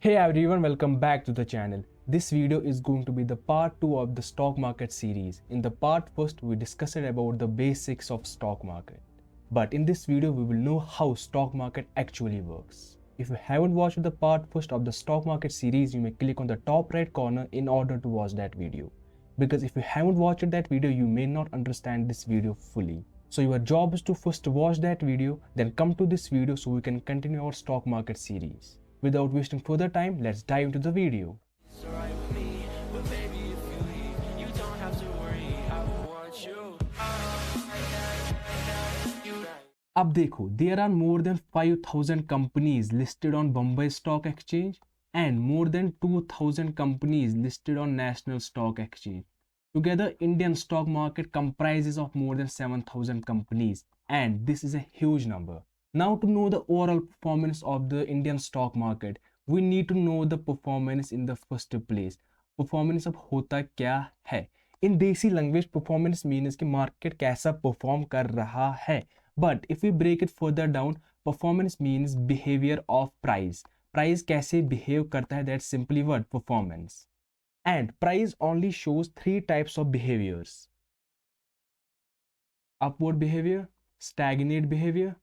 Hey everyone, welcome back to the channel. This video is going to be the part 2 of the stock market series. In the part first, we discussed about the basics of stock market. But in this video, we will know how stock market actually works. If you haven't watched the part first of the stock market series, you may click on the top right corner in order to watch that video. Because if you haven't watched that video, you may not understand this video fully. So your job is to first watch that video, then come to this video so we can continue our stock market series. Without wasting further time, let's dive into the video. अब देखो, there are more than 5,000 companies listed on Bombay Stock Exchange and more than 2,000 companies listed on National Stock Exchange. Together, Indian stock market comprises of more than 7,000 companies, and this is a huge number. Now, to know the overall performance of the Indian stock market, we need to know the performance in the first place. Performance अब होता क्या है? In देसी language, performance means कि market कैसा perform कर रहा है. But if we break it further down, performance means behavior of price. Price कैसे behave करता है? That's simply word performance. And price only shows three types of behaviors: upward behavior, stagnate behavior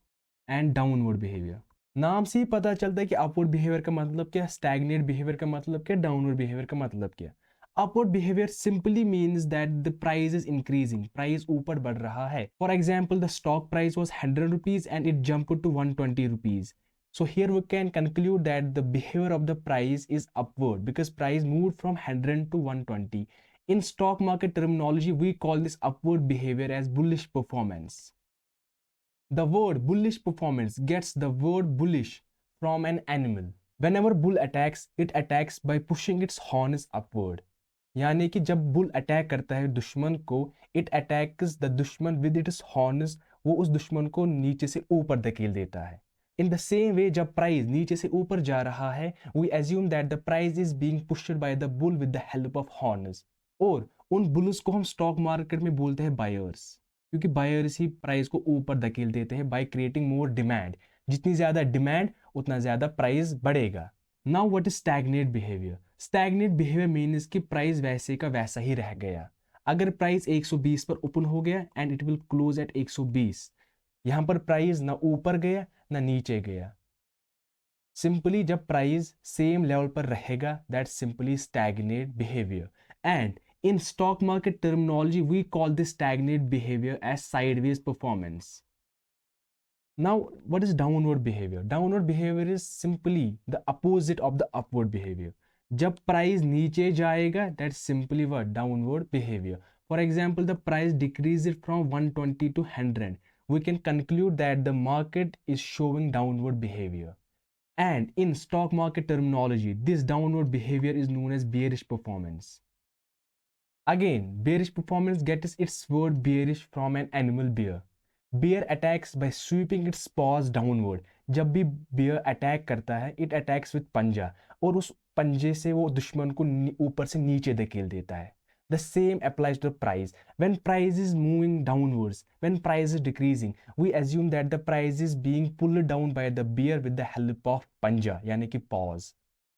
and downward behaviour. नाम से ही पता चलता है कि upward behaviour का मतलब क्या, स्टैग्नेट बिहेवियर का मतलब क्या, डाउनवर्ड बिहेवियर का मतलब क्या. Upward behaviour simply means that the price is increasing, price ऊपर बढ़ रहा है. For example, the stock price was 100 rupees and it jump to 120 rupees. So here we can conclude that the behavior of the price is upward because price moved from 100 to 120. In stock market terminology, we call this upward behavior as bullish performance. The word bullish performance gets the word bullish from an animal. Whenever bull attacks, it attacks by pushing its horns upward. यानी कि जब bull attack करता है दुश्मन को, it attacks the दुश्मन with its horns, वो उस दुश्मन को नीचे से ऊपर धकेल देता है. In the same way, जब प्राइस नीचे से ऊपर जा रहा है, we assume that the price is being pushed by the bull with the help of horns. और उन बुल्स को हम स्टॉक मार्केट में बोलते हैं बायर्स, क्योंकि बायर्स ही प्राइस को ऊपर धकेल देते हैं बाय क्रिएटिंग मोर डिमांड. जितनी ज्यादा डिमांड उतना ज्यादा प्राइस बढ़ेगा. Now what is stagnate behaviour? Stagnate behaviour means कि प्राइस वैसे का वैसा ही रह गया. अगर प्राइस 120 पर ओपन हो गया and it will close eight 120, यहां पर प्राइस ना ऊपर गया ना नीचे गया. सिंपली जब प्राइस सेम लेवल पर रहेगा, that simply stagnate behaviour. And in stock market terminology, we call this stagnant behavior as sideways performance. Now, what is downward behavior? Downward behavior is simply the opposite of the upward behavior. जब price नीचे जाएगा, that's simply what? Downward behavior. For example, the price decreases from 120 to 100. We can conclude that the market is showing downward behavior. And in stock market terminology, this downward behavior is known as bearish performance. Again, bearish performance gets its word bearish from an animal bear. Bear attacks by sweeping its paws downward. जब भी bear attack करता है, it attacks with पंजा, और उस पंजे से वो दुश्मन को ऊपर से नीचे धकेल देता है. The same applies to the price. When price is moving downwards, when price is decreasing, we assume that the price is being pulled down by the bear with the help of पंजा, यानी कि paws.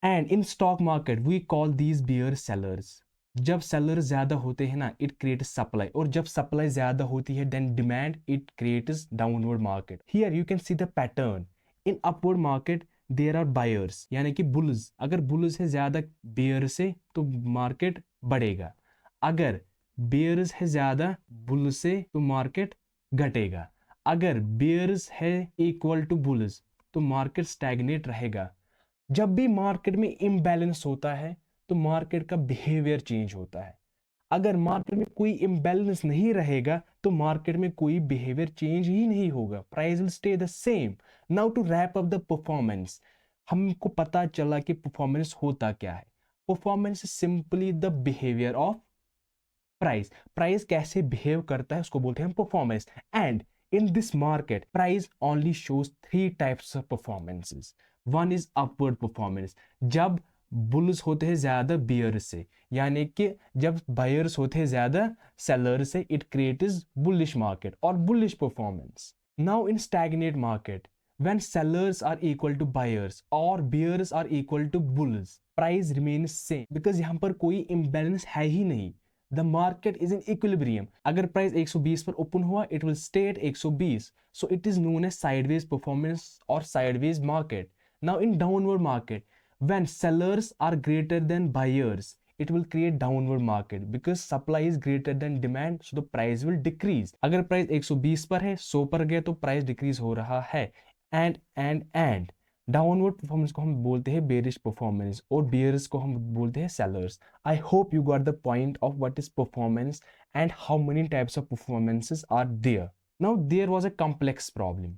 And in stock market, we call these bear sellers. जब seller ज्यादा होते हैं ना, it creates supply, और जब सप्लाई ज्यादा होती है then demand, it creates downward market. Here you can see the pattern. In upward market there are buyers, यानी कि बुल्स. अगर बुल्स है ज्यादा बेयर से तो मार्केट बढ़ेगा. अगर बेयर्स है ज्यादा बुल से तो मार्केट घटेगा. अगर बेयर्स है इक्वल टू बुल्स तो मार्केट स्टैग्नेट रहेगा. जब भी मार्केट में इम्बैलेंस होता है तो मार्केट का बिहेवियर चेंज होता है. अगर मार्केट में कोई इम्बैलेंस नहीं रहेगा तो मार्केट में कोई बिहेवियर चेंज ही नहीं होगा. Price will stay the same. Now to wrap up the performance, हमको पता चला कि परफॉर्मेंस होता क्या है. Performance is simply the behaviour of price. Price कैसे बिहेव करता है उसको बोलते हैं performance. And in this market, price only shows three types of performances. One is upward performance. जब बुल्स होते हैं ज्यादा बियर से, यानी कि जब बायर्स होते हैं ज्यादा सेलर से, इट क्रिएट्स बुलिश मार्केट और bullish performance. Now in stagnate market, When sellers are equal to buyers or bears are equal to bulls, price remains same because यहाँ पर कोई imbalance है ही नहीं. The market is in equilibrium. अगर price 120 पर open हुआ, it will stay at 120. So it is known as sideways performance or sideways market. Now in downward market, when sellers are greater than buyers, it will create downward market because supply is greater than demand, so the price will decrease. अगर price 120 पर है, 100 पर गया तो price decrease हो रहा है. And downward performance को हम बोलते हैं बेरिश परफॉर्मेंस और बियर्स को हम बोलते हैं sellers. I hope you got the point of what is performance and how many types of performances are there. Now there was a complex problem.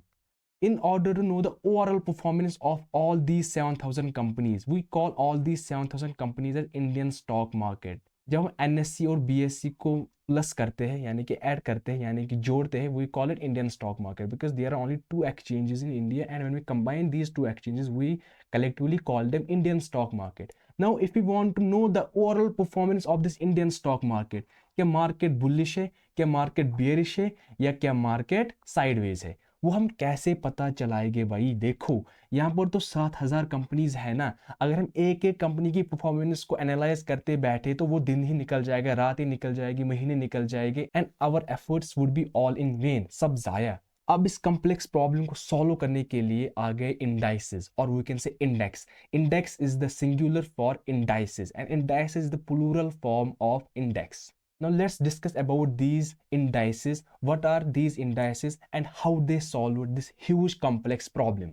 In order to know the overall performance of all these 7,000 companies, we call all these 7,000 companies as Indian stock market. जब हम NSE और BSE को plus करते हैं यानी कि add करते हैं यानी कि जोड़ते हैं, we call it Indian stock market because there are only two exchanges in India, and when we combine these two exchanges, we collectively call them Indian stock market. Now, if we want to know the overall performance of this Indian stock market, क्या market bullish है, क्या market bearish है, या क्या market sideways है, वो हम कैसे पता चलाएंगे भाई. देखो यहाँ पर तो 7,000 कंपनीज है ना. अगर हम एक एक कंपनी की परफॉर्मेंस को एनालाइज करते बैठे तो वो दिन ही निकल जाएगा, रात ही निकल जाएगी, महीने निकल जाएंगे, and our efforts would be all in vain, सब जाया. अब इस कॉम्प्लेक्स प्रॉब्लम को सॉल्व करने के लिए आ गए इंडाइसेस और we can say index. Index is the singular for indices and indice is the plural form of index. Now let's discuss about these indices. What are these indices and how they solve this huge complex problem?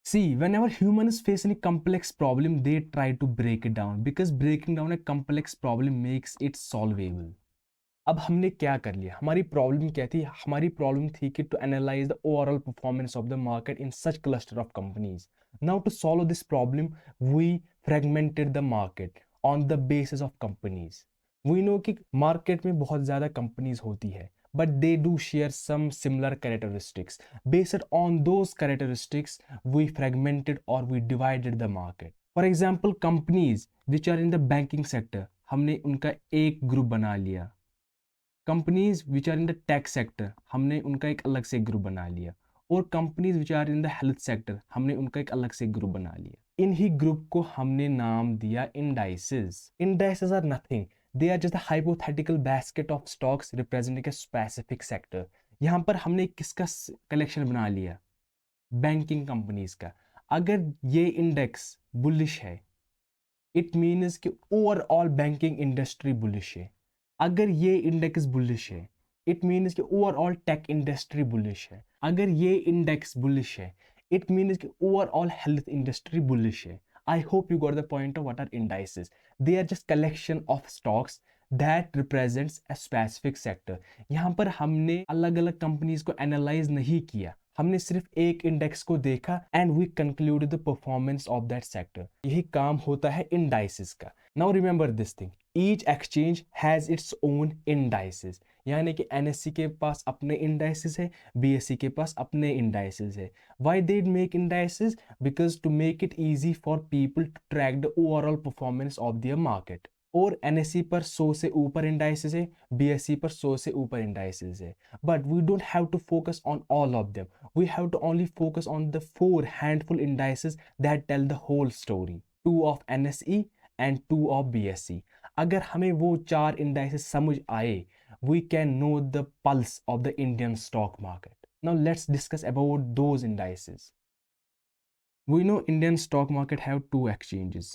See, whenever humans face any complex problem, they try to break it down because breaking down a complex problem makes it solvable. अब हमने क्या कर लिया, हमारी problem क्या थी, हमारी problem थी कि to analyse the overall performance of the market in such cluster of companies. Now to solve this problem we fragmented the market on the basis of companies. We know कि market में बहुत ज़्यादा companies होती है but they do share some similar characteristics. Based on those characteristics, we fragmented or we divided the market. For example, companies which are in the banking sector, हमने उनका एक group बना लिया. Companies which are in the tech sector, हमने उनका एक अलग से ग्रुप बना लिया. और companies which are in the health sector, हमने उनका एक अलग से ग्रुप बना लिया. इन ही ग्रुप को हमने नाम दिया indices. Indices are nothing, they are just a hypothetical basket of stocks representing a specific sector. यहाँ पर हमने किसका कलेक्शन बना लिया, बैंकिंग कंपनीज का. अगर ये इंडेक्स बुलिश है, इट मीन्स कि ओवरऑल बैंकिंग इंडस्ट्री बुलिश है. अगर ये इंडेक्स बुलिश है, इट मीन्स कि ओवरऑल टेक इंडस्ट्री बुलिश है. अगर ये इंडेक्स बुलिश है, इट मीन्स कि ओवरऑल हेल्थ इंडस्ट्री बुलिश है. I hope you got the point of what are indices. They are just collection of stocks that represents a specific sector. यहाँ पर हमने अलग अलग कंपनीज को एनालाइज नहीं किया, हमने सिर्फ एक इंडेक्स को देखा and we conclude the performance of that sector. यही काम होता है इंडाइसेस का. Now remember this thing, each exchange has its own indices. यानी कि एनएससी के पास अपने इंडाइसेस है, बीएससी के पास अपने इंडाइसेस है. Why they make indices? Because to make it easy for people to track the overall performance of their market. और NSE पर 100 से ऊपर इंडाइसेस है, बीएससी पर 100 से ऊपर इंडाइसेस है. But we don't have to focus on all of them, we have to only focus on the 4 handful indices that tell the whole story. 2 of NSE and 2 of BSE. अगर हमें वो 4 indices समझ आए, we can know the pulse of the Indian stock market. Now let's discuss about those indices. We know Indian stock market have 2 exchanges,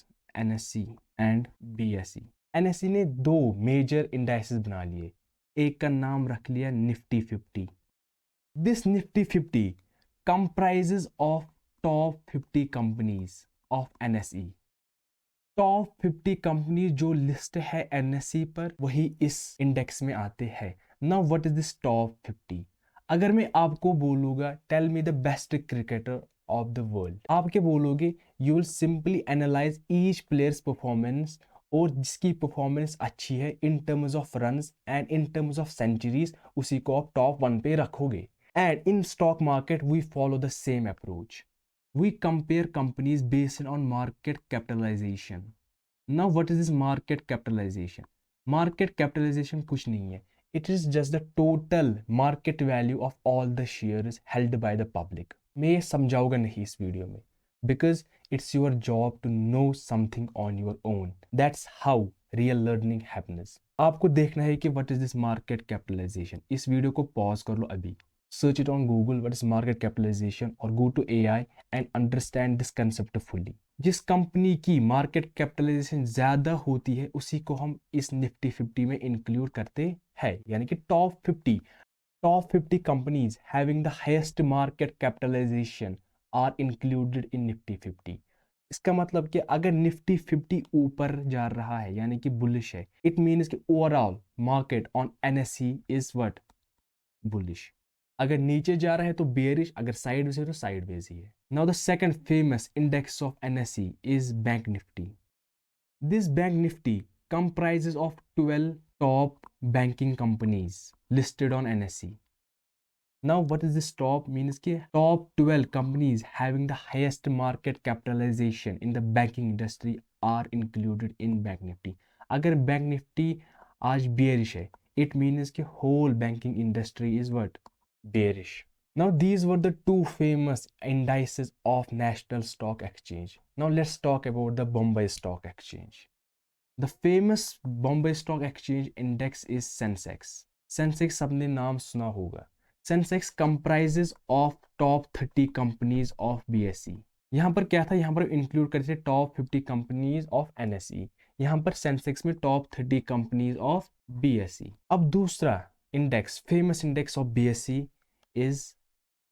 NSE and BSE. NSE ने 2 major indices बना लिए. एक का नाम रख लिया Nifty 50. This Nifty 50 comprises of top 50 companies of NSE. Top 50 company जो list है एनएससी पर, वही इस इंडेक्स में आते हैं. Now what is this top 50? अगर मैं आपको बोलूँगा tell me the best cricketer of the world, आप क्या बोलोगे? You will simply analyse each players performance, और जिसकी परफॉर्मेंस अच्छी है in terms of runs and in terms of centuries, उसी को आप टॉप 1 पे रखोगे. And in stock market we follow the same approach. We compare companies based on market capitalization. Now what is this market capitalization? Market capitalization कुछ नहीं है. It is just the total market value of all the shares held by the public. मैं ये समझाऊंगा नहीं इस video में, because it's your job to know something on your own. That's how real learning happens. आपको देखना है कि what is this market capitalisation. इस वीडियो को पॉज कर लो अभी, search it on Google what is market capitalisation और go to AI and understand this concept fully. जिस कंपनी की मार्केट कैपिटलाइजेशन ज़्यादा होती है उसी को हम इस निफ्टी 50 में इंक्लूड करते हैं, यानी कि top 50 companies having the highest market capitalization are included in Nifty 50। इसका मतलब कि अगर निफ्टी 50 ऊपर जा रहा है यानी कि बुलिश है, इट मीन्स कि overall market on NSE is what, bullish. अगर नीचे जा रहा है तो बेयरिश, अगर साइडवेज है तो साइडवेज ही है। Now the second famous index of NSE is bank Nifty. This bank nifty comprises of 12 top banking companies listed on NSE। Now, what is this top means कि top 12 companies having the highest market capitalization in the banking industry are included in Bank Nifty। अगर Bank Nifty आज bearish है, it means कि whole banking industry is what, bearish। Now, these were the two famous indices of National Stock Exchange। Now, let's talk about the Bombay Stock Exchange। The famous Bombay Stock Exchange index is Sensex। Sensex सबने नाम सुना होगा। Sensex comprises of top 30 companies of BSE। यहाँ पर क्या था, यहाँ पर इंक्लूड करते थे top 50 companies of NSE। यहाँ पर Sensex में top 30 companies of BSE। अब दूसरा index, famous index of BSE is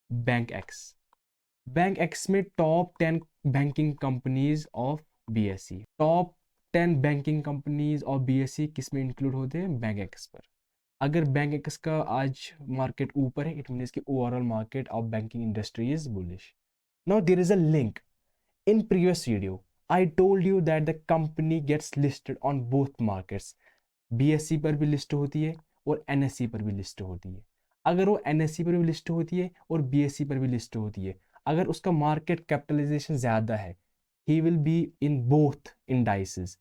Bankex. Bankex में top 10 banking companies of BSE। Top 10 banking companies of BSE किस में इंक्लूड होते हैं, बैंक एक्स पर। अगर बैंक एक्स का आज मार्केट ऊपर है, इट मीन्स कि overall market of banking industry is bullish. Now there is a link. In previous video I told you that the company gets listed on both markets. BSE पर भी list होती है और NSE पर भी list होती है। अगर वो NSE पर भी लिस्ट होती है और BSE पर भी लिस्ट होती है, अगर उसका मार्केट कैपिटलाइजेशन ज़्यादा है, he will be in both indices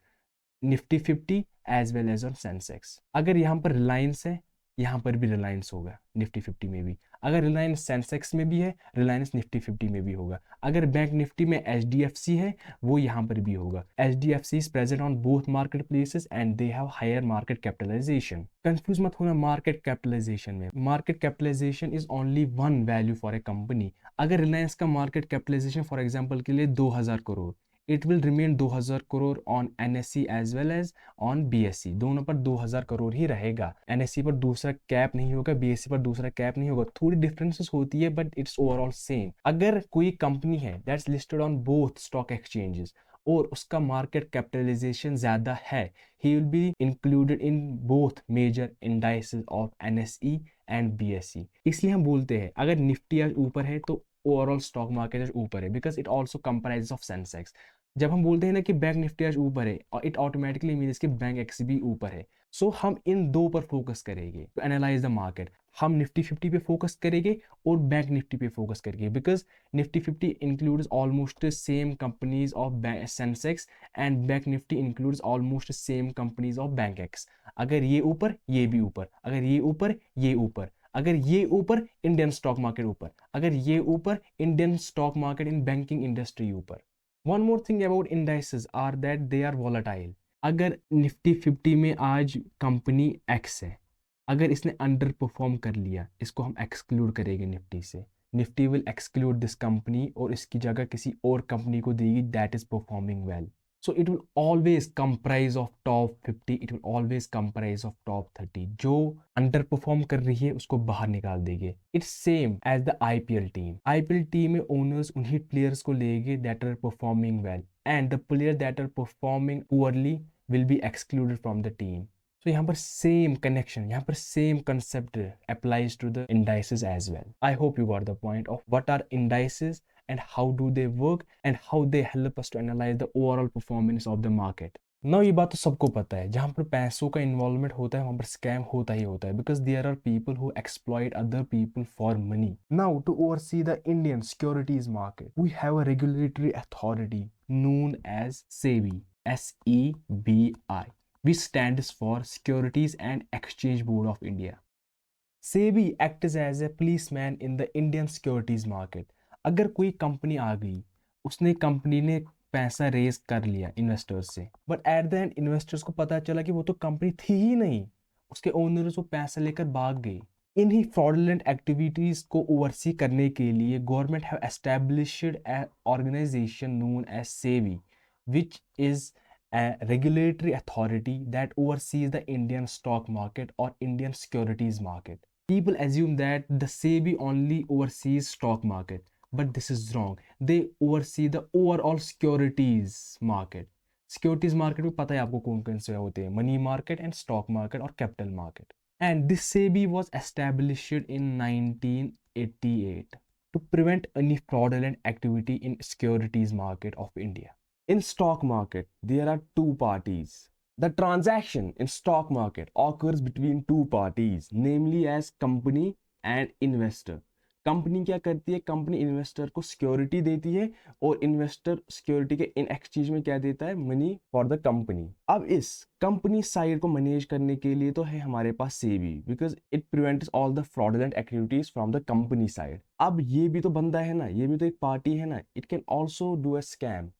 Nifty 50 as well as on Sensex. अगर यहाँ पर रिलायंस है, यहाँ पर भी रिलायंस होगा निफ्टी 50 में भी। अगर रिलायंस सेंसेक्स में भी है, रिलायंस निफ्टी 50 में भी होगा। अगर बैंक निफ्टी में HDFC है, वो यहाँ पर भी होगा। HDFC is present on both market places and they have higher market capitalization. Confuse मत होना मार्केट कैपिटलाइजेशन में। Market capitalization is only one value for a company. अगर रिलायंस का मार्केट कैपिटलाइजेशन फॉर एग्जाम्पल के लिए 2000 crore, it will remain 2000 crore on NSE as well as on BSE। दोनों पर 2000 करोड़ ही रहेगा। NSE पर दूसरा कैप नहीं होगा, BSE पर दूसरा कैप नहीं होगा। थोड़ी डिफरेंसेस होती है बट इट्स ओवरऑल सेम। अगर कोई कंपनी है that's listed on both stock exchanges और उसका मार्केट कैपिटलाइजेशन ज्यादा है, he will be included in both major indices of NSE and BSE। इसलिए हम बोलते हैं अगर निफ्टी आज ऊपर है तो ओवरऑल स्टॉक मार्केट आज ऊपर है, because it also comprise of Sensex. जब हम बोलते हैं ना कि बैंक निफ्टी आज ऊपर है, और इट ऑटोमेटिकली मीन्स कि बैंक एक्स भी ऊपर है। सो हम इन दो पर फोकस करेंगे टू एनालाइज द मार्केट। हम निफ्टी 50 पे फोकस करेंगे और बैंक निफ्टी पे फोकस करेंगे, because Nifty 50 includes almost same companies of Sensex and bank Nifty includes almost same companies of bank x. अगर ये ऊपर, ये भी ऊपर। अगर ये ऊपर, ये ऊपर। अगर ये ऊपर, इंडियन स्टॉक मार्केट ऊपर। अगर ये ऊपर, Indian stock market in banking industry ऊपर। One more thing about indices are that they are volatile। अगर निफ्टी 50 में आज कंपनी X है, अगर इसने अंडर परफॉर्म कर लिया, इसको हम एक्सक्लूड करेंगे निफ्टी से। Nifty will exclude this company और इसकी जगह किसी और कंपनी को देगी that is performing well. So it will always comprise of top 50, it will always comprise of top 30। जो अंडर परफॉर्म कर रही है उसको बाहर निकाल देंगे। It's same as the IPL team. IPL team में ओनर्स उन्हीं प्लेयर्स को लेंगे that are performing well and the player that are performing poorly will be excluded from the team. तो यहाँ पर सेम कनेक्शन, यहाँ पर same concept applies to the indices as well. I hope you got the point of what are indices and how do they work and how they help us to analyze the overall performance of the market। Now ये बात तो सबको पता है, जहाँ पर पैसों का इन्वॉल्वमेंट होता है वहाँ पर स्कैम होता ही होता है, because there are people who exploit other people for money। Now to oversee the Indian securities market, we have a regulatory authority known as SEBI, SEBI, which stands for Securities and Exchange Board of India। SEBI acts as a policeman in the Indian securities market। अगर कोई company आ गई, उसने company ने पैसा raise कर लिया investors से, but at the end investors को पता चला कि वो तो कंपनी थी ही नहीं, उसके ओनर्स वो पैसा लेकर भाग गए। इन्हीं फ्रॉडलेंट एक्टिविटीज को ओवरसी करने के लिए government have established a organization known as SEBI, which is a regulatory authority that oversees the Indian stock market or Indian securities market. People assume that the SEBI only oversees stock market, but this is wrong. They oversee the overall securities market. Securities market में पता है आपको कौन कौन से होते हैं, money market and stock market और capital market. And this SEBI was established in 1988 to prevent any fraudulent activity in securities market of India. In stock market, there are two parties. The transaction in stock market occurs between two parties, namely as company and investor. Company क्या करती है, company investor को security देती है और investor security के in exchange में क्या देता है, मनी फॉर द कंपनी। अब इस कंपनी साइड को मैनेज करने के लिए तो है हमारे पास SEBI, because it prevents all the fraudulent activities from the company side. अब ये भी तो बंदा है ना, ये भी तो एक पार्टी है ना, it can also do a scam.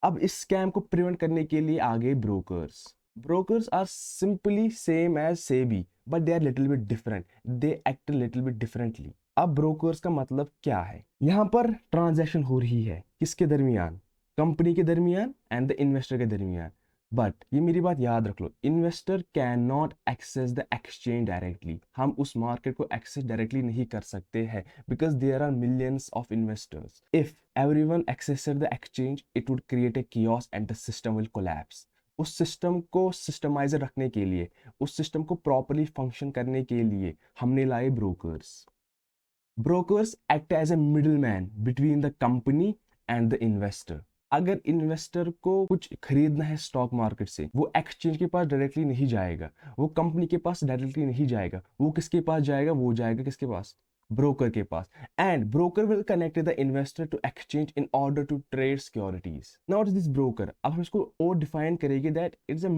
अब इस स्कैम को प्रिवेंट करने के लिए आ गए brokers. Brokers are simply same as SEBI, but they are little bit different, they act little bit differently. अब ब्रोकर्स का मतलब क्या है, यहाँ पर ट्रांजैक्शन हो रही है किसके दरमियान, कंपनी के दरमियान एंड द इन्वेस्टर के दरमियान। बट ये मेरी बात याद रख लो, investor can not access the exchange directly. हम उस मार्केट को एक्सेस डायरेक्टली नहीं कर सकते हैं, because there are millions of investors. If everyone accessed the exchange, it would create a chaos and the system will collapse. उस system को सिस्टमाइजर रखने के लिए, उस सिस्टम को प्रॉपरली फंक्शन करने के लिए हमने लाए brokers. Brokers act as a middleman between the company and the investor. अगर इन्वेस्टर को कुछ खरीदना है स्टॉक मार्केट से, वो एक्सचेंज के पास डायरेक्टली नहीं जाएगा, वो कंपनी के पास डायरेक्टली नहीं जाएगा, वो किसके पास जाएगा, वो जाएगा किसके पास, ब्रोकर के पास। And broker will connect the investor to exchange in order to trade securities. Now this broker, अब हम इसको और डिफाइन करेंगे that it's a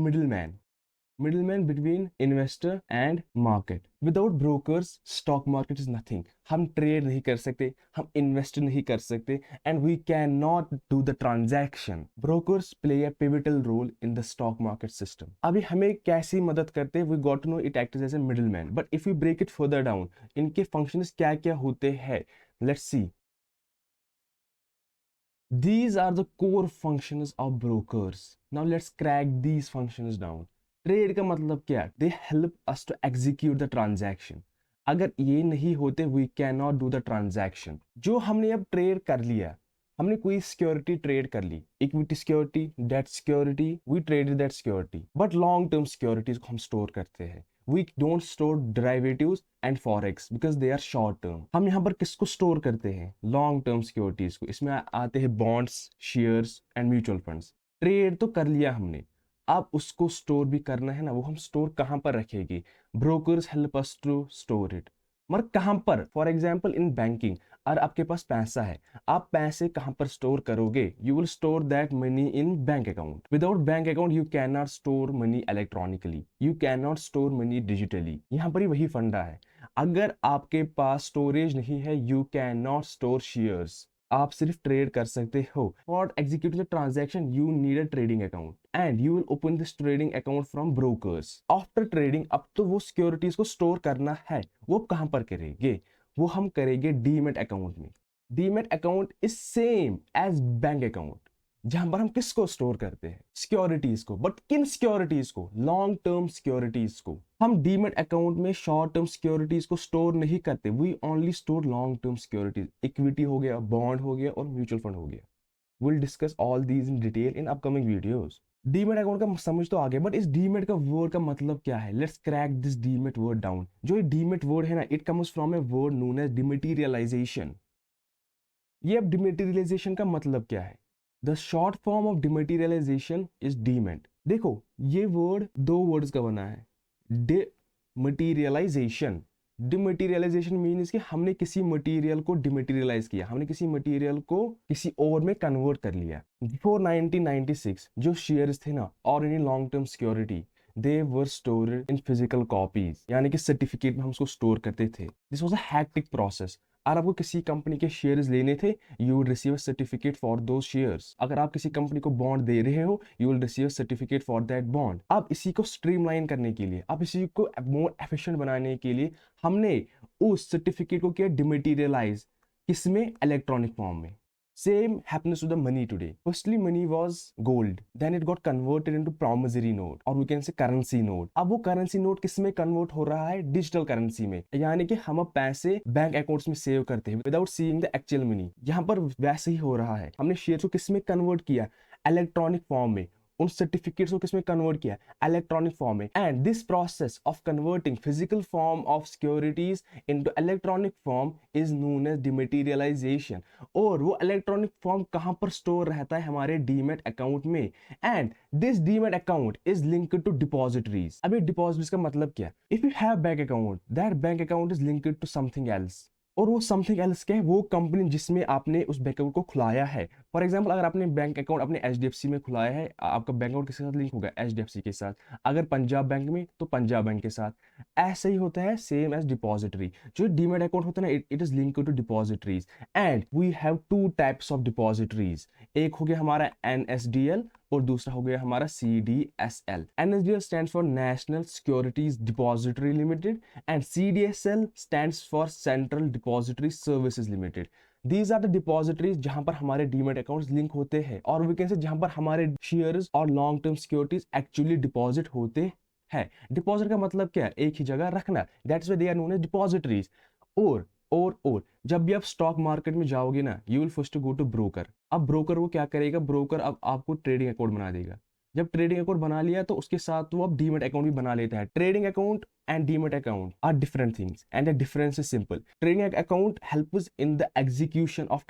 middleman between investor and market. Without brokers, stock market is nothing. हम trade नहीं कर सकते, हम इन्वेस्ट नहीं कर सकते, and we cannot do the transaction. Brokers play a pivotal role in the stock market system. अभी हमें कैसी मदद करते हैं, we got to know it acts as a middleman. But if we break it further down, इनके functions क्या क्या होते हैं, let's see. These are the core functions of brokers. Now let's crack these functions down. Trade का मतलब क्या, they help us to execute the transaction. अगर ये नहीं होते, we can not do the transaction. जो हमने अब ट्रेड कर लिया, हमने कोई सिक्योरिटी ट्रेड कर ली, equity security, debt security, we traded that security. But long term securities को हम स्टोर करते हैं, we don't store derivatives and forex because they are short term. हम यहाँ पर किसको स्टोर करते हैं, लॉन्ग टर्म सिक्योरिटीज को। इसमें आते हैं bonds, shares and mutual funds. Trade तो कर लिया हमने, अब उसको स्टोर भी करना है ना, वो हम स्टोर कहाँ पर रखेंगे, brokers help us to store it. मगर कहाँ पर, फॉर एग्जाम्पल इन बैंकिंग, और आपके पास पैसा है, आप पैसे कहाँ पर स्टोर करोगे, you will store that money in bank account. Without bank account you can not store money electronically, you can not store money digitally. यहाँ पर ही वही फंडा है, अगर आपके पास स्टोरेज नहीं है, you can not store shares, आप सिर्फ ट्रेड कर सकते हो। For execute the transaction you need a trading account and you will open this trading account from brokers. After trading, अब तो वो सिक्योरिटीज को स्टोर करना है, वो कहां पर करेंगे, वो हम करेंगे डीमेट अकाउंट में। Demat account is same as bank account, जहां पर हम किसको स्टोर करते हैं, सिक्योरिटीज को। बट किन सिक्योरिटीज को, लॉन्ग टर्म सिक्योरिटीज को। हम डीमेट अकाउंट में शॉर्ट टर्म सिक्योरिटीज को स्टोर नहीं करते, we only store long term securities. Equity हो गया, बॉन्ड हो गया और म्यूचुअल फंड हो गया। Will discuss all these in detail in upcoming videos. Demat account का समझ तो आ गया, बट इस डीमेट का वर्ड का मतलब क्या है, let's crack this demat word down. जो ये डीमेट वर्ड है ना, it comes from a word known as dematerialisation. ये अब डिमेटीरियलाइजेशन का मतलब क्या है, the short form of dematerialisation is demat. देखो ये वर्ड दो वर्ड्स का बना है, डिमेटीरियलाइजेशन। डिमेटीरियलाइजेशन मीन्स कि हमने किसी मटेरियल को डिमेटीरियलाइज किया, हमने किसी मटेरियल को किसी और में कन्वर्ट कर लिया। बिफोर 1996 जो शेयर्स थे ना, और any long term security, they were stored in physical copies, यानी कि सर्टिफिकेट में हम उसको स्टोर करते थे। This was a hectic process. अगर आपको किसी कंपनी के शेयर्स लेने थे, you will receive a certificate for those shares. अगर आप किसी कंपनी को बॉन्ड दे रहे हो, you will receive a certificate for that bond. अब इसी को स्ट्रीमलाइन करने के लिए, अब इसी को मोर एफिशिएंट बनाने के लिए हमने उस सर्टिफिकेट को किया डिमेटीरियलाइज, किसमें? इलेक्ट्रॉनिक फॉर्म में। Same happens to the money today. Firstly, money was gold. Then it got converted into promissory note, or we can say currency note. अब वो currency note किस में convert हो रहा है? डिजिटल करेंसी में। यानी कि हम अब पैसे बैंक अकाउंट्स में सेव करते हैं without seeing the actual money. यहाँ पर वैसे ही हो रहा है। हमने शेयर को किस में कन्वर्ट किया? इलेक्ट्रॉनिक फॉर्म में। उन सर्टिफिकेट्स को किसमें कन्वर्ट किया? इलेक्ट्रॉनिक फॉर्म में। And this process of converting physical form of securities into electronic form is known as dematerialisation. और वो इलेक्ट्रॉनिक फॉर्म कहां पर स्टोर रहता है? हमारे डीमेट अकाउंट में। And this demat account is linked to depositories. अब ये डिपॉजिटरीज का मतलब क्या? If you have bank account, that bank account is linked to something else. और वो समथिंग एल्स क्या है? वो कंपनी जिसमें आपने उस बैंक अकाउंट को खुलाया है। फॉर एग्जांपल, अगर आपने बैंक अकाउंट अपने एचडीएफसी में खुलाया है, आपका बैंक अकाउंट किसके साथ लिंक होगा? एचडीएफसी के साथ। अगर पंजाब बैंक में, तो पंजाब बैंक के साथ। ऐसे ही होता है सेम एज डिपॉजिटरी। जो डीमेट अकाउंट होता है ना, it is link to depositories. And we have two types of depositories. एक हो गया हमारा एनएसडीएल और दूसरा हो गया हमारा CDSL। NSDL stands for National Securities Depository Limited and CDSL stands for Central Depository Services Limited. These are the depositories जहां पर हमारे डीमेट अकाउंट्स लिंक होते हैं, और वी कैन से जहां पर हमारे शेयर्स और long term securities actually deposit होते हैं। डिपॉजिट का मतलब क्या है? एक ही जगह रखना। That's why they are known as depositories. और जब भी आप स्टॉक मार्केट में जाओगे ना, you will first go to broker. अब ब्रोकर वो क्या करेगा? ब्रोकर अब आपको ट्रेडिंग अकाउंट बना देगा। जब ट्रेडिंग अकाउंट बना लिया तो उसके साथ वो अब डीमेट अकाउंट भी बना लेता है। Trading account and demat account are different things and the difference is simple. Trading account helps in the execution of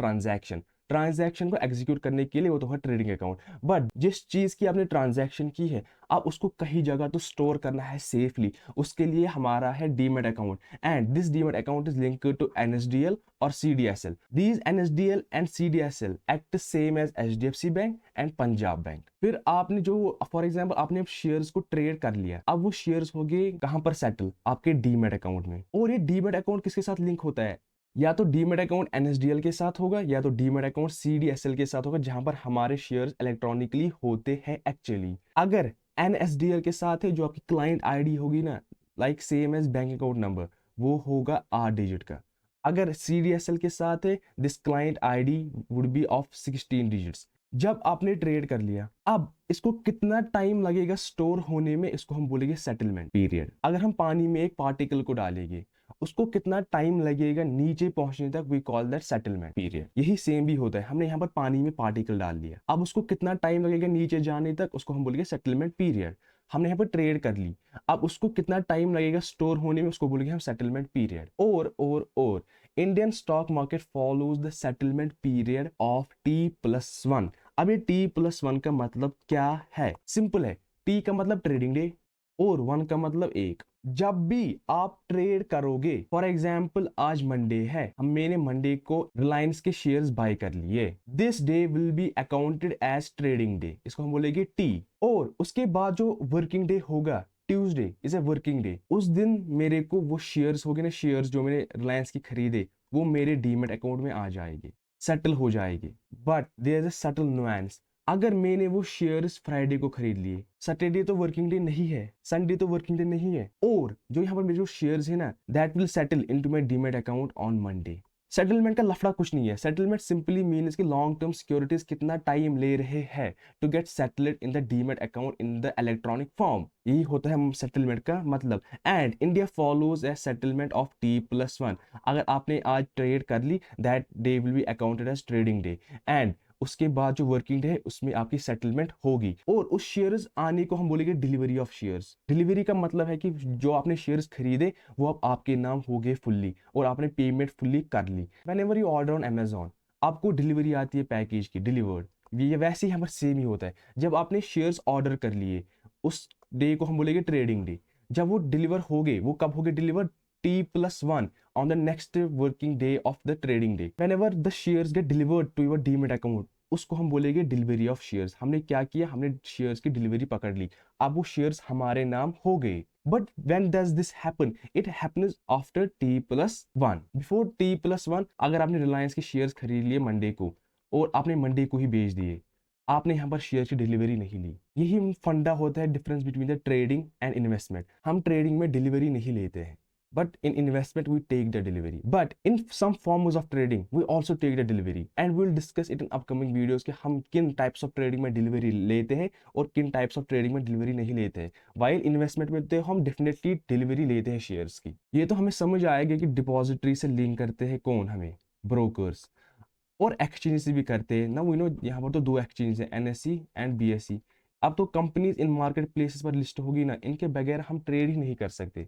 transaction को एग्जीक्यूट करने के लिए वो तो है ट्रेडिंग अकाउंट। बट जिस चीज की आपने ट्रांजैक्शन की है, अब उसको कहीं जगह तो स्टोर करना है सेफली, उसके लिए हमारा है demat account. And this demat account is linked to NSDL और CDSL। These NSDL and CDSL act same as HDFC bank and Punjab bank. फिर आपने जो फॉर एग्जांपल आपने शेयर्स को ट्रेड कर लिया, अब वो शेयर्स हो गए कहां पर सेटल? आपके डीमेट अकाउंट में। और ये डीमेट अकाउंट किसके साथ लिंक होता है? या तो डीमेट अकाउंट NSDL के साथ होगा, या तो डीमेट अकाउंट CDSL के साथ होगा, जहां पर हमारे शेयर्स इलेक्ट्रॉनिकली होते हैं एक्चुअली। अगर NSDL के साथ है, जो आपकी क्लाइंट आईडी होगी ना, like same as bank account number, वो होगा 8 डिजिट का। अगर CDSL के साथ है, this client ID would be of 16 digits. जब आपने ट्रेड कर लिया, अब इसको कितना टाइम लगेगा स्टोर होने में? इसको हम बोलेंगे सेटलमेंट पीरियड। अगर हम पानी में एक पार्टिकल को डालेंगे, उसको कितना टाइम लगेगा नीचे पहुंचने तक? We call that settlement period. यही सेम भी होता है। हमने यहाँ पर पानी में पार्टिकल डाल लिया, अब उसको कितना टाइम लगेगा नीचे जाने तक? उसको हम बोलेंगे सेटलमेंट पीरियड। हमने यहाँ पर ट्रेड कर ली, अब उसको कितना टाइम लगेगा स्टोर होने में? उसको बोलेंगे हम सेटलमेंट पीरियड। और Indian stock market follows the settlement period of T+1। अब ये T+1 का मतलब क्या है? सिंपल है। T का मतलब ट्रेडिंग डे और 1 का मतलब एक। जब भी आप ट्रेड करोगे, फॉर एग्जाम्पल आज मंडे है, मैंने मंडे को रिलायंस के शेयर्स बाय कर लिए, this day will be accounted as trading day, इसको हम बोलेंगे T। और उसके बाद जो वर्किंग डे होगा, Tuesday is a working day, उस दिन मेरे को वो शेयर्स हो गए ना, शेयर्स जो मैंने रिलायंस की खरीदे, वो मेरे डीमेट अकाउंट में आ जाएगी, सेटल हो जाएगी। But there is a subtle nuance. अगर मैंने वो शेयर्स फ्राइडे को खरीद लिए, सैटरडे तो वर्किंग डे नहीं है, संडे तो वर्किंग डे नहीं है, और जो यहाँ पर मेरे जो शेयर्स है ना, that will settle into my demat account on Monday. Settlement का लफड़ा कुछ नहीं है। सेटलमेंट सिंपली मीन्स कि लॉन्ग टर्म सिक्योरिटीज कितना टाइम ले रहे हैं to get settled in the demat account in the electronic form. यही होता है सेटलमेंट का मतलब। And India follows a settlement of T+1। अगर आपने आज ट्रेड कर ली, that day will be accounted as trading day, and उसके बाद जो वर्किंग डे है उसमें आपकी सेटलमेंट होगी। और उस शेयर्स आने को हम बोलेंगे डिलीवरी ऑफ शेयर्स। डिलीवरी का मतलब है कि जो आपने शेयर्स खरीदे वो अब आपके नाम हो गए फुल्ली, और आपने पेमेंट फुल्ली कर ली। Whenever you order on Amazon, आपको डिलीवरी आती है पैकेज की, डिलीवर्ड। ये वैसे ही हमारे सेम ही होता है। जब आपने शेयर्स ऑर्डर कर लिए, उस डे को हम बोलेंगे ट्रेडिंग डे। जब वो डिलीवर हो गए, वो कब हो गए deliver? T+1 on the next working day of the trading day. Whenever the shares get delivered to your demat account, उसको हम बोलेंगे डिलीवरी ऑफ शेयर्स। हमने क्या किया, हमने शेयर्स की डिलीवरी पकड़ ली, अब वो शेयर्स हमारे नाम हो गए। But when does this happen, it happens after T+1। Before T+1 अगर आपने रिलायंस के शेयर्स खरीद लिए मंडे को और आपने मंडे को ही बेच दिए, आपने यहाँ पर शेयर की डिलीवरी नहीं ली। यही फंडा होता है difference between the trading and investment. हम ट्रेडिंग में डिलीवरी नहीं लेते हैं, but in investment we take the delivery, but in some forms of trading we also take the delivery, and we'll discuss it in upcoming videos कि हम किन types of trading में delivery लेते हैं और किन types of trading में delivery नहीं लेते हैं। while investment में तो हम definitely delivery लेते हैं शेयर्स की। ये तो हमें समझ आएगा कि डिपॉजिटरी से लिंक करते हैं कौन, हमें ब्रोकर्स, और एक्सचेंज से भी करते हैं ना। वी नो यहाँ पर तो दो एक्सचेंज है, NSE एंड BSE। अब तो कंपनीज इन मार्केट प्लेसेस पर लिस्ट होगी ना, इनके बगैर हम ट्रेड ही नहीं कर सकते।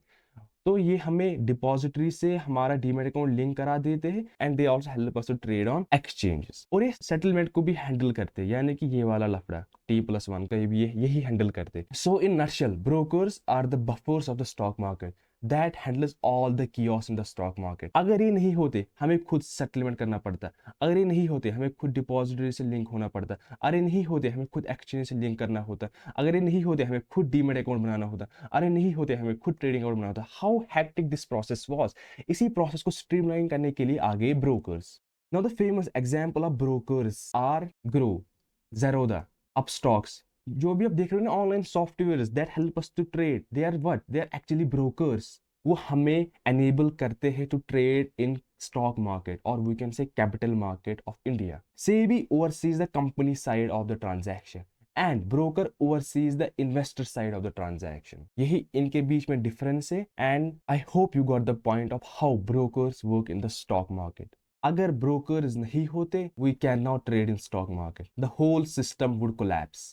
तो ये हमें डिपॉजिटरी से हमारा डीमैट अकाउंट लिंक करा देते हैं, and they also help us to trade on exchanges. और ये सेटलमेंट को भी हैंडल करते हैं, यानी कि ये वाला लफड़ा T+1 का ये भी यही हैंडल करते हैं। So in nutshell, brokers are the buffers of the stock market that handles all the kiosk in the stock market. अगर ये नहीं होते हमें खुद सेटलमेंट करना पड़ता, अगर ये नहीं होते हमें खुद डिपॉजिटरी से लिंक होना पड़ता, अरे नहीं होते हमें खुद एक्सचेंज से लिंक करना होता, अगर ये नहीं होते हमें खुद डीमैट अकाउंट बनाना होता, अरे नहीं होते हमें खुद ट्रेडिंग अकाउंट बनाना होता। How hectic this process was. इसी प्रोसेस को स्ट्रीमलाइन करने के लिए आ गए brokers. Now the famous example of brokers are Groww, Zerodha, Upstox. जो भी आप देख रहे हो ना online softwares that help us to trade, they are what, they are actually brokers. वो हमें एनेबल करते हैं to trade in stock market, or we can say capital market of India. SEBI oversees the company side of the transaction and broker oversees the investor side of the transaction. यही इनके बीच में difference है, and I hope you got the point of how brokers work in the stock market. अगर brokers नहीं होते, we cannot trade in stock market. The whole system would collapse.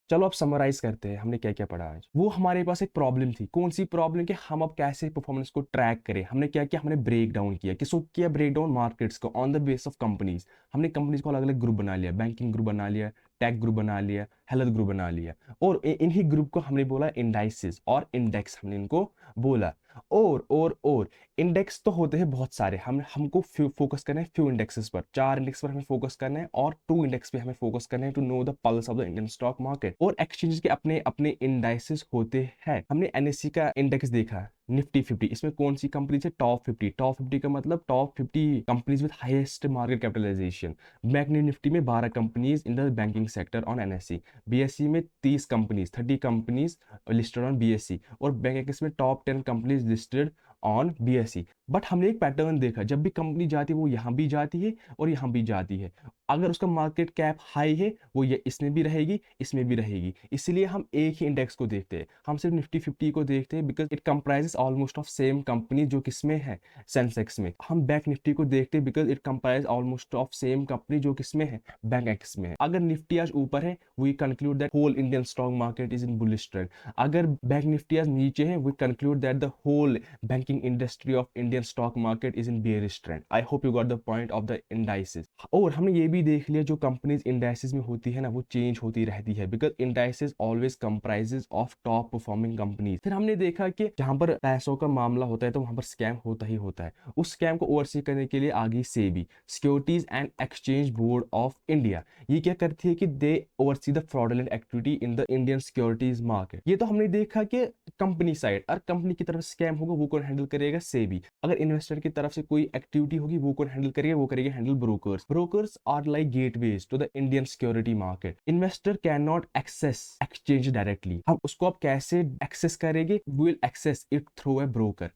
चलो अब summarise करते हैं हमने क्या क्या पढ़ा आज। वो हमारे पास एक प्रॉब्लम थी, कौन सी प्रॉब्लम, कि हम अब कैसे परफॉर्मेंस को ट्रैक करें। हमने क्या किया, हमने ब्रेक डाउन किया, किसको किया ब्रेक डाउन, मार्केट्स को, on the base of companies. हमने कंपनीज को अलग अलग ग्रुप बना लिया, बैंकिंग ग्रुप बना लिया, टेक ग्रुप बना लिया, हेल्थ ग्रुप बना लिया, और इन्हीं ग्रुप को हमने बोला इंडाइसेस और इंडेक्स, हमने इनको बोला। और इंडेक्स तो होते हैं बहुत सारे, हमको फोकस करना है फ्यू इंडेक्सेस पर, 4 इंडेक्स पर हमें फोकस करना है, और 2 इंडेक्स पे हमें फोकस करना है to know the pulse of the Indian stock market. और एक्सचेंज के अपने अपने इंडाइसेस होते हैं। हमने NSE का इंडेक्स देखा, निफ्टी 50, इसमें कौन सी कंपनी है, टॉप 50। टॉप 50 का मतलब top 50 companies with highest market capitalization. Bank Nifty में 12 companies in the banking sector on NSE। BSE में 30 companies, 30 companies listed on BSE, और बैंक में top 10 companies listed on BSE। But हमने एक पैटर्न देखा, जब भी कंपनी जाती है वो यहाँ भी जाती है और यहाँ भी जाती है। अगर उसका मार्केट कैप हाई है, वो ये इसमें भी रहेगी, इसमें भी रहेगी। इसलिए हम एक ही इंडेक्स को देखते हैं, हम सिर्फ निफ्टी 50 को देखते हैं, because it comprises almost of same company जो किसमें है, सेंसेक्स में। हम बैंक निफ्टी को देखते हैं because it comprise almost of same company जो किसमें है, बैंक एक्स में है। अगर निफ्टी आज ऊपर है, we conclude that whole Indian stock market is in bullish trend. अगर बैंक निफ्टी आज नीचे है, we conclude that the whole banking industry of Indian stock market is in bearish trend. I hope you got the point of the indices. और हमने ये भी देख लिया, जो कंपनीज इंडाइसेस में होती है ना, वो चेंज होती रहती है, because indices always comprises of top performing companies. फिर हमने देखा कि जहां पर पैसों का मामला होता है तो वहां पर स्कैम होता ही होता है। उस स्कैम को ओवरसी करने के लिए आ गई SEBI, securities and exchange board of India. ये क्या करती है कि they oversee the fraudulent activity in the Indian securities market. ये तो हमने देखा कि कंपनी साइड, और कंपनी की तरफ स्कैम होगा वो कौन हैंडल करेगा, SEBI। अगर इन्वेस्टर की तरफ से कोई एक्टिविटी होगी वो कौन हैंडल करेगा, वो करेगा handle brokers. Brokers are like gateways to the Indian security market. Investor can not access exchange directly. हम उसको अब कैसे एक्सेस करेंगे, we will access it through a broker.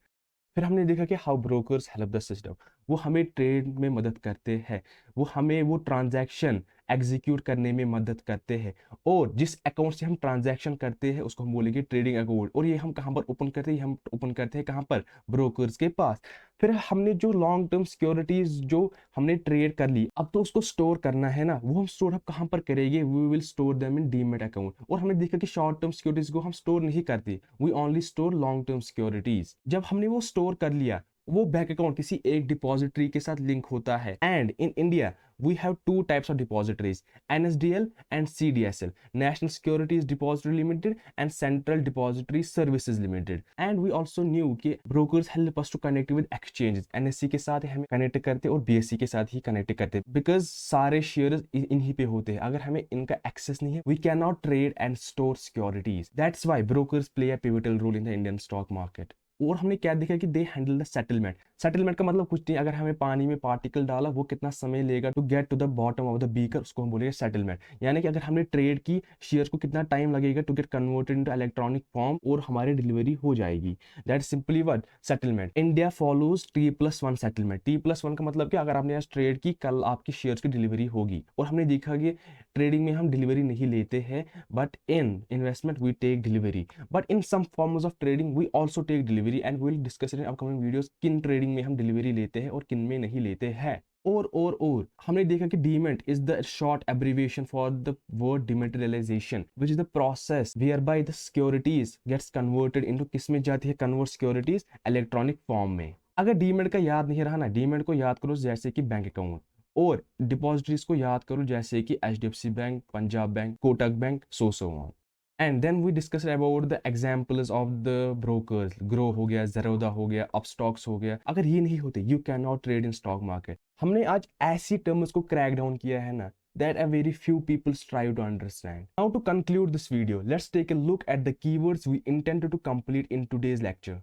फिर हमने देखा कि how brokers help the system. वो हमें ट्रेड में मदद करते हैं, वो हमें वो ट्रांजैक्शन एग्जीक्यूट करने में मदद करते हैं, और जिस अकाउंट से हम ट्रांजैक्शन करते हैं उसको हम बोलेंगे ट्रेडिंग अकाउंट। और ये हम कहाँ पर ओपन करते हैं, हम ओपन करते हैं कहाँ पर, ब्रोकर्स के पास। फिर हमने जो लॉन्ग टर्म सिक्योरिटीज जो हमने ट्रेड कर ली, अब तो उसको स्टोर करना है ना, वो हम स्टोर अब कहाँ पर करेंगे, we will store them in demat account. और हमने देखा कि शॉर्ट टर्म सिक्योरिटीज को हम स्टोर नहीं करते, we only store long term securities. जब हमने वो स्टोर कर लिया, वो बैंक अकाउंट किसी एक डिपॉजिटरी के साथ लिंक होता है। And in India we have two types of depositories, NSDL and CDSL, national securities depository limited and central depository services limited. And we also knew कि brokers help us to connect with exchanges, NSE के साथ हमें connect करते और BSE के साथ ही connect करते, because सारे शेयर्स इन्हीं पे होते हैं। अगर हमें इनका एक्सेस नहीं है, we can not trade and store securities. That's why brokers play a pivotal role in the Indian stock market. और हमने क्या देखा कि they handle the settlement. Settlement का मतलब कुछ नहीं, अगर हमें पानी में पार्टिकल डाला वो कितना समय लेगा to get to the bottom of the beaker, उसको हम बोलेंगे सेटलमेंट। यानी कि अगर हमने ट्रेड की शेयर को कितना टाइम लगेगा to get converted into electronic form और हमारी डिलीवरी हो जाएगी। That simply what settlement. India follows T+1 settlement. T+1 का मतलब कि अगर आपने आज ट्रेड की, कल आपकी शेयर्स की डिलीवरी होगी। और हमने देखा कि ट्रेडिंग में हम डिलीवरी नहीं लेते हैं, but in investment we take delivery. But in some forms of trading we also take delivery and we will discuss in upcoming videos किन ट्रेडिंग में हम डिलीवरी लेते हैं और किन में नहीं लेते हैं। और हमने देखा कि demat is the short abbreviation for the word dematerialisation, which is the process whereby the securities gets converted into, किस में जाती है कन्वर्ट सिक्योरिटीज, इलेक्ट्रॉनिक फॉर्म में। अगर डीमेट का याद नहीं रहा ना, डीमेट को याद करो जैसे कि बैंक अकाउंट, और डिपॉजिटरीज को याद करो जैसे कि HDFC bank, Punjab bank, Kotak bank, so on. And then we discuss about the examples of the brokers. Groww हो गया, ज़ेरोधा हो गया, अपस्टॉक्स हो गया। अगर ये नहीं होते, you can not trade in stock market. हमने आज ऐसी टर्म्स को क्रैक डाउन किया है ना, that a very few people strive to understand. Now to conclude this video, let's take a look at the keywords we intended to complete in today's lecture.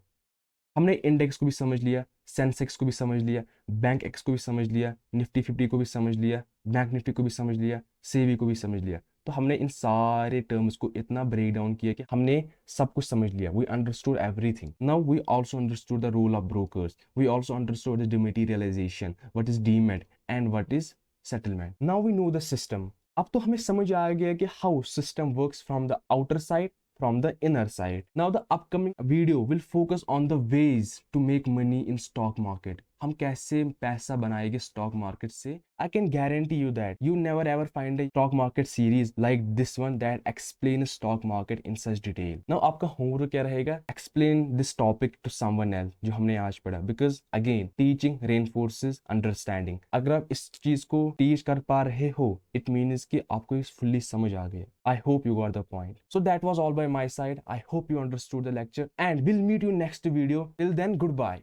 हमने index को भी समझ लिया, Sensex को भी समझ लिया, बैंक एक्स को भी समझ लिया, निफ्टी 50 को भी समझ लिया, बैंक निफ्टी को भी समझ लिया, सेबी को भी समझ लिया। तो हमने इन सारे टर्म्स को इतना ब्रेक डाउन किया कि हमने सब कुछ समझ लिया। We understood everything. Now we also understood the role of brokers, we also understood the dematerialisation, what is demat and what is settlement. Now we know the system. अब तो हमें समझ आ गया कि how system works from the outer side, from the inner side. Now the upcoming video will focus on the ways to make money in stock market. हम कैसे पैसा बनाएंगे स्टॉक मार्केट से। I can guarantee you that you never ever find a stock market series like this one that explain stock market in such detail. Now आपका homework क्या रहेगा, explain this topic to someone else, जो हमने आज पढ़ा, because again teaching reinforces understanding. अगर आप इस चीज को टीच कर पा रहे हो, इट मीन्स कि आपको इस फुल्ली समझ आ गया। I hope you got the point. So that was all by my side. I hope you understood the lecture and we'll meet you next video. Till then, goodbye.